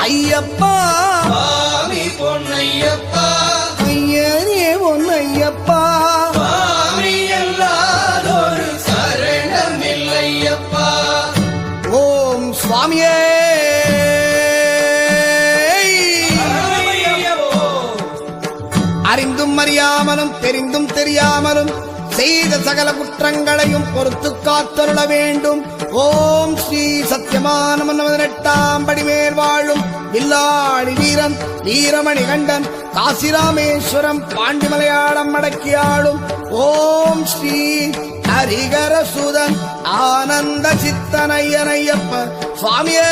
ஐயப்பா சுவாமி பொன்னையப்பா ஐயனே பொன்னையப்பா சுவாமி எல்லாதொரு சரணம் இல்லையப்பா. ஓம் சுவாமியே அறிந்தும் அறியாமலும் தெரிந்தும் தெரியாமலும் செய்த சகல குற்றங்களையும் பொறுத்து காத்தருள வேண்டும். ஓம் ஸ்ரீ சத்தியமான 18ஆம் படிமேல் வாழும் வில்லாளி வீரன் வீரமணி கண்டன் காசிராமேஸ்வரம் பாண்டிமலையாளம் அடக்கியாளும் ஓம் ஸ்ரீ ஹரிகரசுதன் ஆனந்த சித்தனையனையப்ப சுவாமியே.